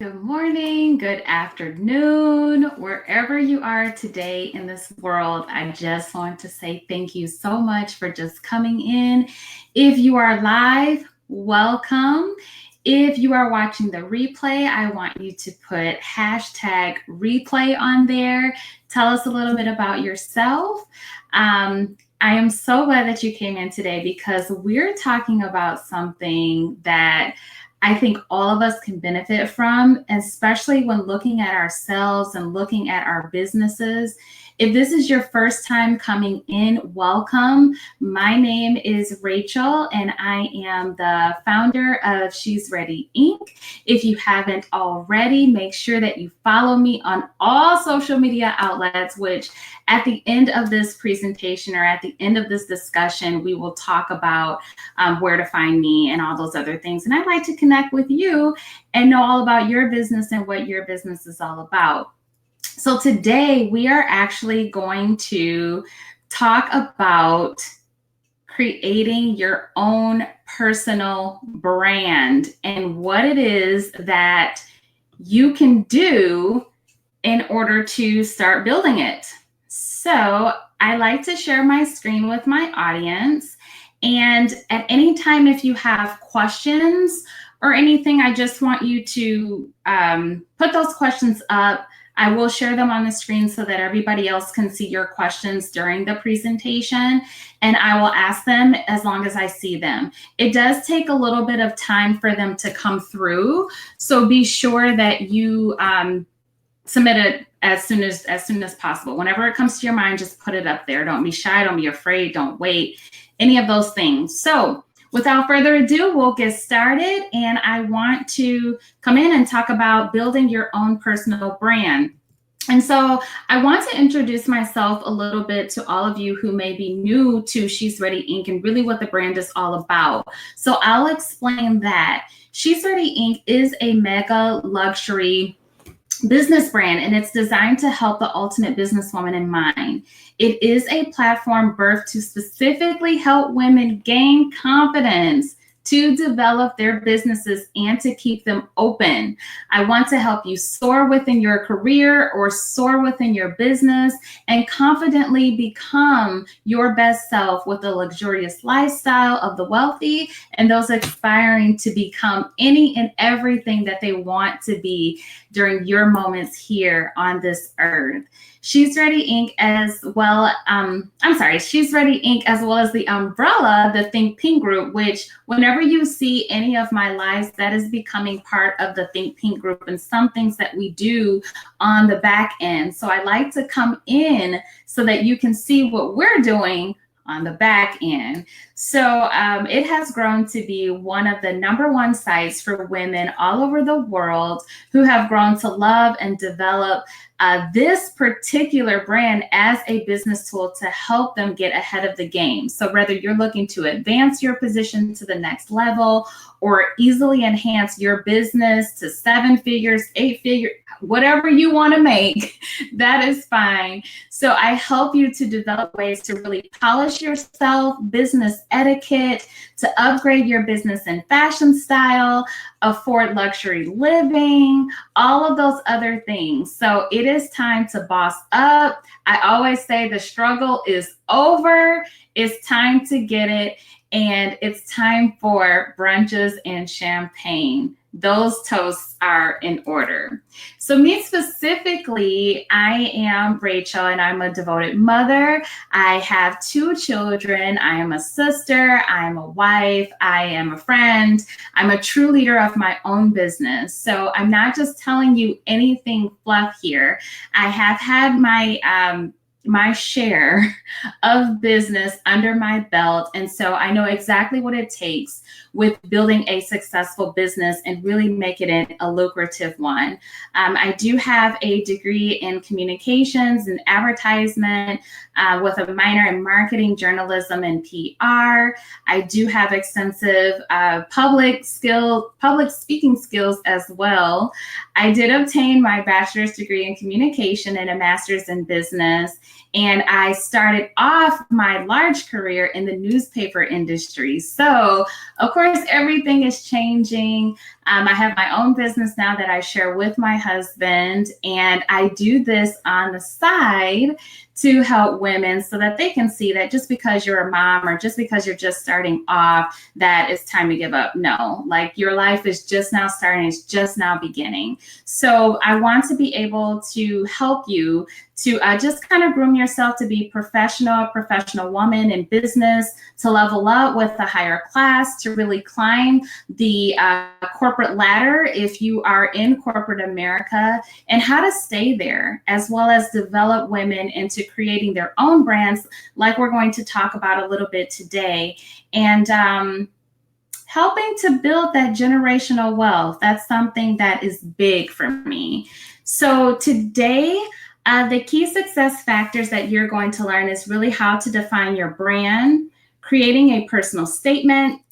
Good morning, good afternoon, wherever you are today in this world. I just want to say thank you so much for just coming in. If you are live, welcome. If you are watching the replay, I want you to put hashtag replay on there. Tell us a little bit about yourself. I am so glad that you came in today because we're talking about something that I think all of us can benefit from, especially when looking at ourselves and looking at our businesses. If this is your first time coming in, welcome. My name is Rachel, and I am the founder of She's Ready Inc. If you haven't already, make sure that you follow me on all social media outlets, which at the end of this presentation or at the end of this discussion, we will talk about where to find me and all those other things. And I'd like to connect with you and know all about your business and what your business is all about. So today we are actually going to talk about creating your own personal brand and what it is that you can do in order to start building it. So I like to share my screen with my audience. And at any time, if you have questions or anything, I just want you to put those questions up. I will share them on the screen so that everybody else can see your questions during the presentation, and I will ask them as long as I see them. It does take a little bit of time for them to come through, so be sure that you submit it as soon as possible. Whenever it comes to your mind, just put it up there. Don't be shy, don't be afraid, don't wait, any of those things. So without further ado, we'll get started. And I want to come in and talk about building your own personal brand. And so I want to introduce myself a little bit to all of you who may be new to She's Ready Inc. and really what the brand is all about. So I'll explain that. She's Ready Inc. is a mega luxury business brand, and it's designed to help the ultimate businesswoman in mind. It is a platform birthed to specifically help women gain confidence to develop their businesses and to keep them open. I want to help you soar within your career or soar within your business and confidently become your best self with the luxurious lifestyle of the wealthy and those aspiring to become any and everything that they want to be during your moments here on this earth. She's Ready Inc. She's Ready Inc. as well as the umbrella, the Think Pink Group, which whenever you see any of my lives, that is becoming part of the Think Pink Group and some things that we do on the back end. So I like to come in so that you can see what we're doing on the back end. So it has grown to be one of the #1 sites for women all over the world who have grown to love and develop this particular brand as a business tool to help them get ahead of the game. So whether you're looking to advance your position to the next level or easily enhance your business to 7 figures, 8 figures, whatever you want to make, that is fine. So I help you to develop ways to really polish yourself, business etiquette, to upgrade your business and fashion style, afford luxury living, all of those other things. So it is time to boss up. I always say the struggle is over. It's time to get it. And it's time for brunches and champagne. Those toasts are in order. So me specifically, I am Rachel and I'm a devoted mother. I have 2 children. I am a sister. I am a wife. I am a friend. I'm a true leader of my own business. So I'm not just telling you anything fluff here. I have had my share of business under my belt. And so I know exactly what it takes with building a successful business and really make it a lucrative one. I do have a degree in communications and advertisement with a minor in marketing, journalism, and PR. I do have extensive public speaking skills as well. I did obtain my bachelor's degree in communication and a master's in business. And I started off my large career in the newspaper industry. So, of course, everything is changing. I have my own business now that I share with my husband, and I do this on the side to help women so that they can see that just because you're a mom or just because you're just starting off, that it's time to give up. No, like your life is just now starting, it's just now beginning. So I want to be able to help you to just kind of groom yourself to be professional woman in business, to level up with a higher class, to really climb the corporate ladder if you are in corporate America, and how to stay there, as well as develop women into creating their own brands, like we're going to talk about a little bit today, and helping to build that generational wealth. That's something that is big for me. So today, the key success factors that you're going to learn is really how to define your brand, creating a personal statement,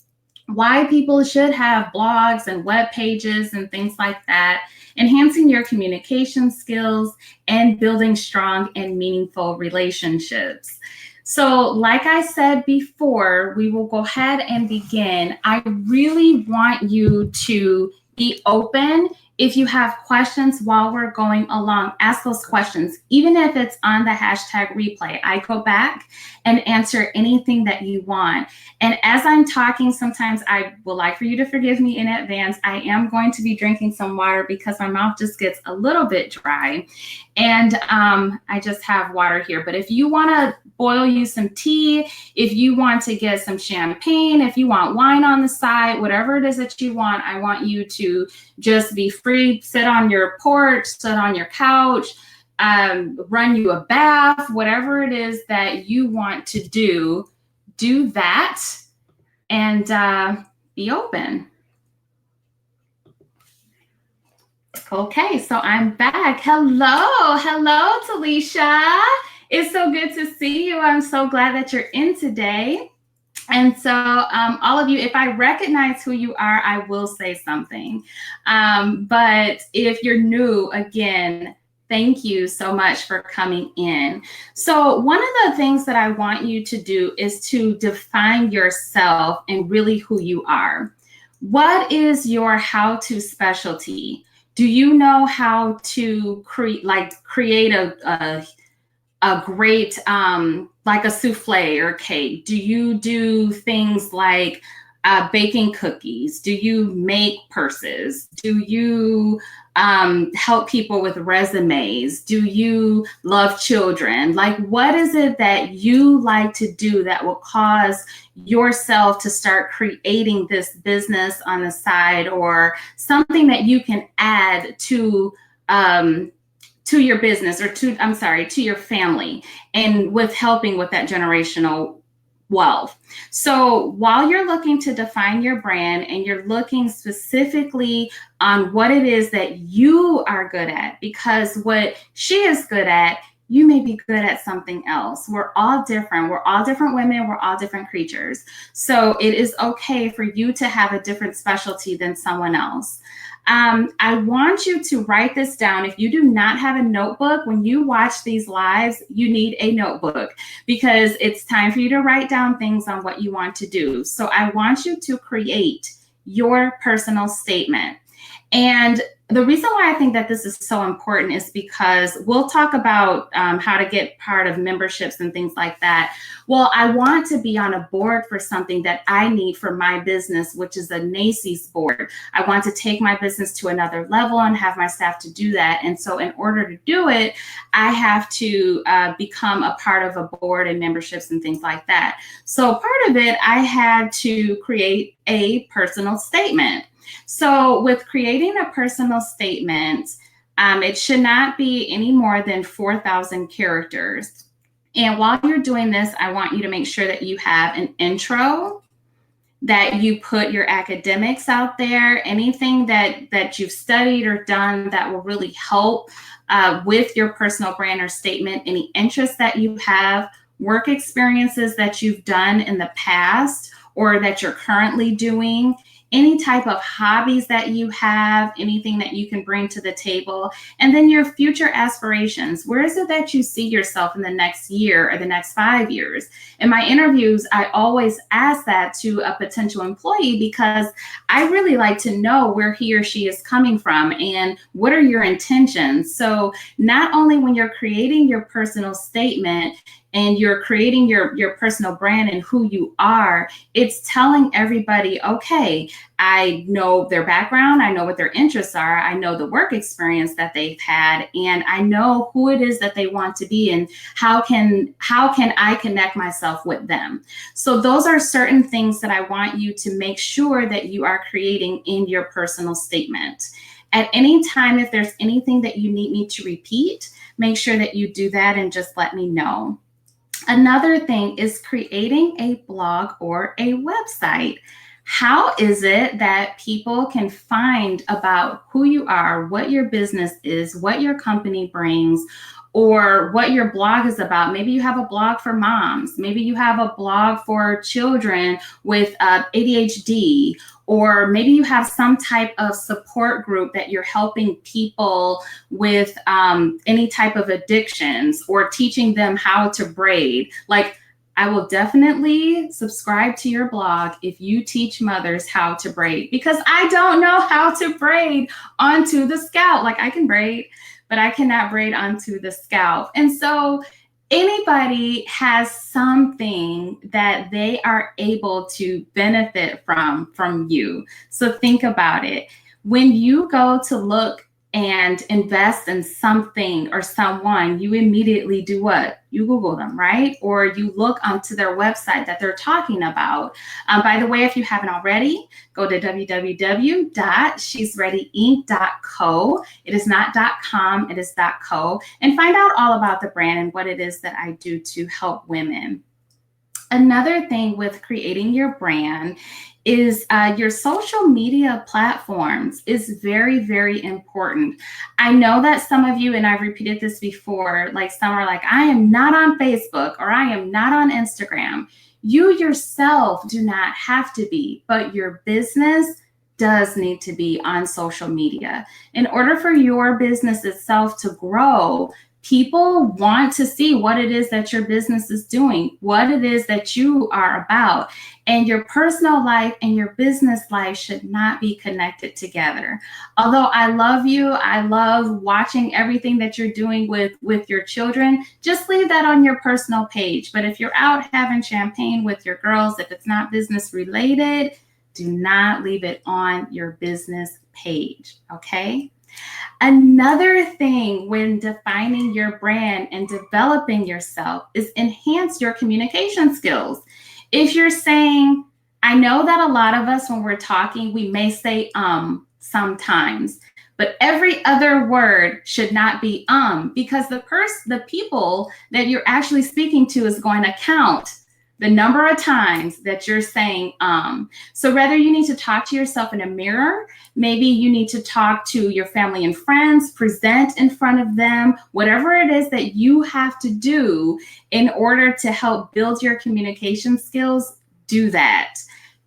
why people should have blogs and web pages and things like that, enhancing your communication skills, and building strong and meaningful relationships. So like I said before, we will go ahead and begin. I really want you to be open. If you have questions while we're going along, ask those questions, even if it's on the hashtag replay. I go back and answer anything that you want. And as I'm talking, sometimes I would like for you to forgive me in advance. I am going to be drinking some water because my mouth just gets a little bit dry. And I just have water here. But if you want to boil you some tea, if you want to get some champagne, if you want wine on the side, whatever it is that you want, I want you to just be free, sit on your porch, sit on your couch, run you a bath, whatever it is that you want to do that, and be open. Okay, so I'm back. Hello, Talisha. It's so good to see you. I'm so glad that you're in today. And so all of you, if I recognize who you are, I will say something. But if you're new, again, thank you so much for coming in. So one of the things that I want you to do is to define yourself and really who you are. What is your how-to specialty? Do you know how to create a great, like a souffle or cake? Do you do things like baking cookies? Do you make purses? Do you help people with resumes? Do you love children? Like, what is it that you like to do that will cause yourself to start creating this business on the side, or something that you can add to your business, or to your family, and with helping with that generational wealth? So while you're looking to define your brand and you're looking specifically on what it is that you are good at, because what she is good at, you may be good at something else. We're all different. We're all different women. We're all different creatures. So it is okay for you to have a different specialty than someone else. I want you to write this down. If you do not have a notebook, when you watch these lives, you need a notebook, because it's time for you to write down things on what you want to do. So I want you to create your personal statement. And the reason why I think that this is so important is because we'll talk about how to get part of memberships and things like that. Well, I want to be on a board for something that I need for my business, which is a NACCES board. I want to take my business to another level and have my staff to do that. And so in order to do it, I have to become a part of a board and memberships and things like that. So part of it, I had to create a personal statement. So with creating a personal statement, it should not be any more than 4,000 characters. And while you're doing this, I want you to make sure that you have an intro, that you put your academics out there, anything that you've studied or done that will really help with your personal brand or statement, any interests that you have, work experiences that you've done in the past or that you're currently doing, any type of hobbies that you have, anything that you can bring to the table, and then your future aspirations. Where is it that you see yourself in the next year or the next 5 years? In my interviews, I always ask that to a potential employee because I really like to know where he or she is coming from and what are your intentions. So not only when you're creating your personal statement and you're creating your personal brand and who you are, it's telling everybody, okay, I know their background, I know what their interests are, I know the work experience that they've had, and I know who it is that they want to be and how can I connect myself with them. So those are certain things that I want you to make sure that you are creating in your personal statement. At any time, if there's anything that you need me to repeat, make sure that you do that and just let me know. Another thing is creating a blog or a website. How is it that people can find about who you are, what your business is, what your company brings, or what your blog is about? Maybe you have a blog for moms. Maybe you have a blog for children with ADHD, or maybe you have some type of support group that you're helping people with any type of addictions or teaching them how to braid. Like, I will definitely subscribe to your blog if you teach mothers how to braid, because I don't know how to braid onto the scalp. Like, I can braid, but I cannot braid onto the scalp. And so anybody has something that they are able to benefit from you. So think about it. When you go to look and invest in something or someone, you immediately do what? You Google them, right? Or you look onto their website that they're talking about. By the way, if you haven't already, go to www.shesreadyinc.co. It is not .com, it is .co, and find out all about the brand and what it is that I do to help women. Another thing with creating your brand is your social media platforms is very, very important. I know that some of you, and I've repeated this before, like some are like, I am not on Facebook or I am not on Instagram. You yourself do not have to be, but your business does need to be on social media. In order for your business itself to grow, people want to see what it is that your business is doing, what it is that you are about. And your personal life and your business life should not be connected together. Although I love you, I love watching everything that you're doing with your children, just leave that on your personal page. But if you're out having champagne with your girls, if it's not business related, do not leave it on your business page, okay? Another thing when defining your brand and developing yourself is enhance your communication skills. If you're saying, I know that a lot of us, when we're talking, we may say sometimes, but every other word should not be because the people that you're actually speaking to is going to count the number of times that you're saying So whether you need to talk to yourself in a mirror, maybe you need to talk to your family and friends, present in front of them, whatever it is that you have to do in order to help build your communication skills, do that.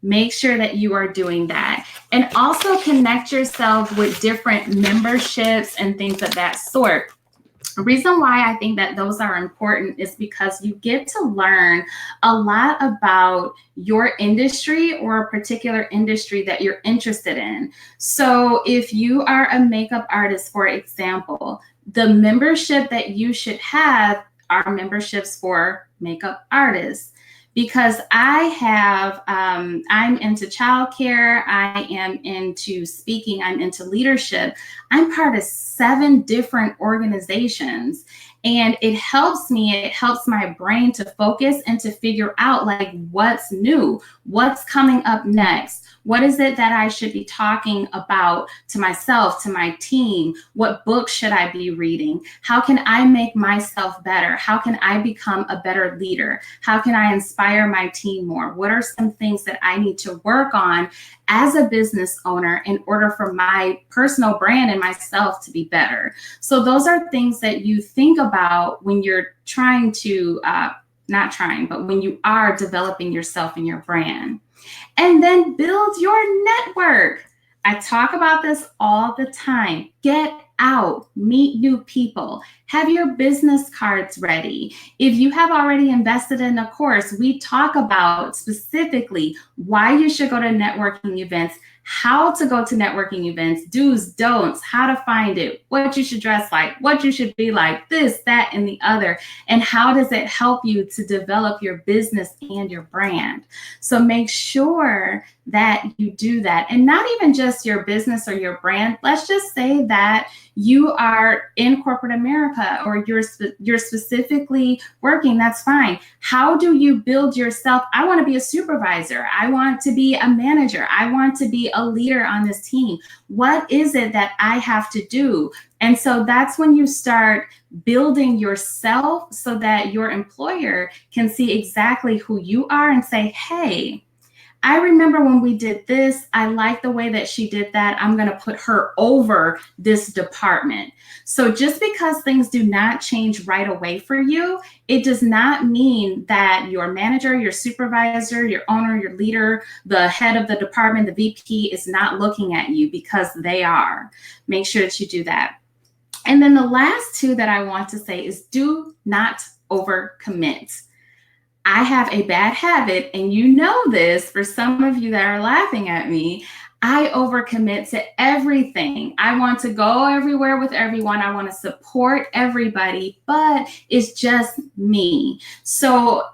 Make sure that you are doing that. And also connect yourself with different memberships and things of that sort. The reason why I think that those are important is because you get to learn a lot about your industry or a particular industry that you're interested in. So if you are a makeup artist, for example, the membership that you should have are memberships for makeup artists. Because I'm into childcare, I am into speaking, I'm into leadership. I'm part of 7 different organizations. And it helps my brain to focus and to figure out like what's new, what's coming up next. What is it that I should be talking about to myself, to my team? What books should I be reading? How can I make myself better? How can I become a better leader? How can I inspire my team more? What are some things that I need to work on as a business owner in order for my personal brand and myself to be better? So those are things that you think about when you're trying to, not trying, but when you are developing yourself and your brand. And then build your network. I talk about this all the time. Get out, meet new people, have your business cards ready. If you have already invested in a course, we talk about specifically why you should go to networking events, how to go to networking events, do's, don'ts, how to find it, what you should dress like, what you should be like, this, that, and the other, and how does it help you to develop your business and your brand. So make sure that you do that. And not even just your business or your brand. Let's just say that you are in corporate America or you're specifically working, that's fine. How do you build yourself? I want to be a supervisor. I want to be a manager. I want to be a leader on this team. What is it that I have to do? And so that's when you start building yourself so that your employer can see exactly who you are and say, hey, I remember when we did this, I like the way that she did that. I'm going to put her over this department. So just because things do not change right away for you, it does not mean that your manager, your supervisor, your owner, your leader, the head of the department, the VP is not looking at you, because they are. Make sure that you do that. And then the last two that I want to say is do not overcommit. I have a bad habit, and you know this, for some of you that are laughing at me, I overcommit to everything. I want to go everywhere with everyone. I want to support everybody, but it's just me. So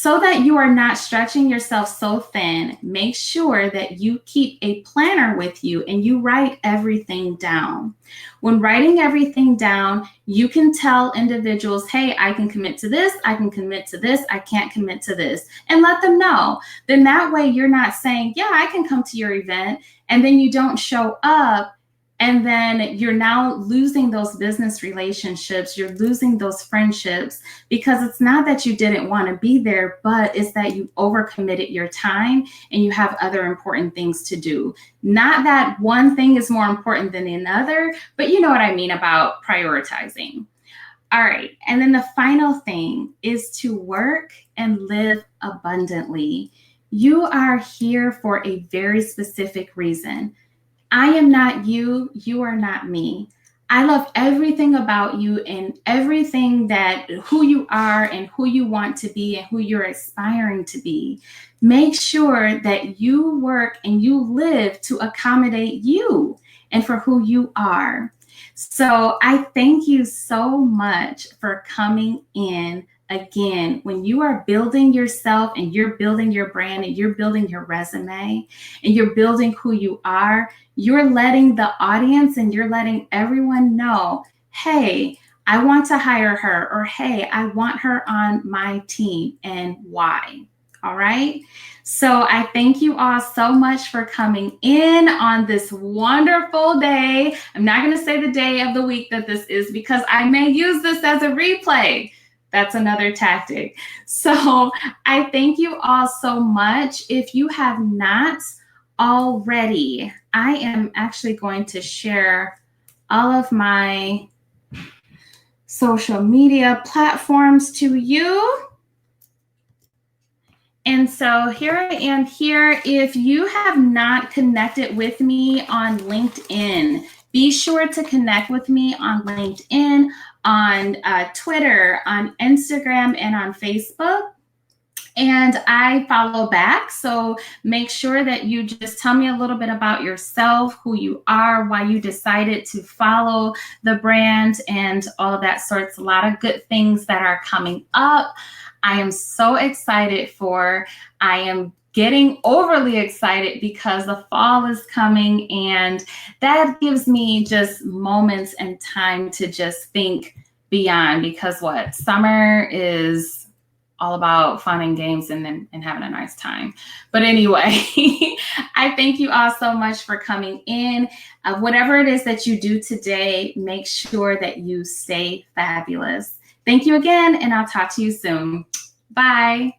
that you are not stretching yourself so thin, make sure that you keep a planner with you and you write everything down. When writing everything down, you can tell individuals, hey, I can commit to this, I can commit to this, I can't commit to this, and let them know. Then that way you're not saying, yeah, I can come to your event, and then you don't show up. And then you're now losing those business relationships, you're losing those friendships, because it's not that you didn't want to be there, but it's that you overcommitted your time and you have other important things to do. Not that one thing is more important than another, but you know what I mean about prioritizing. All right. And then the final thing is to work and live abundantly. You are here for a very specific reason. I am not you, you are not me. I love everything about you and everything that who you are and who you want to be and who you're aspiring to be. Make sure that you work and you live to accommodate you and for who you are. So I thank you so much for coming in. Again, when you are building yourself and you're building your brand and you're building your resume and you're building who you are, you're letting the audience and you're letting everyone know, hey, I want to hire her, or hey, I want her on my team, and why. All right. So I thank you all so much for coming in on this wonderful day. I'm not going to say the day of the week that this is, because I may use this as a replay. That's another tactic. So I thank you all so much. If you have not already, I am actually going to share all of my social media platforms to you. And so here I am here. If you have not connected with me on LinkedIn, be sure to connect with me on LinkedIn, on Twitter, on Instagram, and on Facebook. And I follow back. So make sure that you just tell me a little bit about yourself, who you are, why you decided to follow the brand, and all of that sorts. A lot of good things that are coming up. I am so excited for. I am getting overly excited because the fall is coming, and that gives me just moments and time to just think beyond, because what summer is all about fun and games and having a nice time. But anyway, I thank you all so much for coming in. Whatever it is that you do today, make sure that you stay fabulous. Thank you again, and I'll talk to you soon. Bye.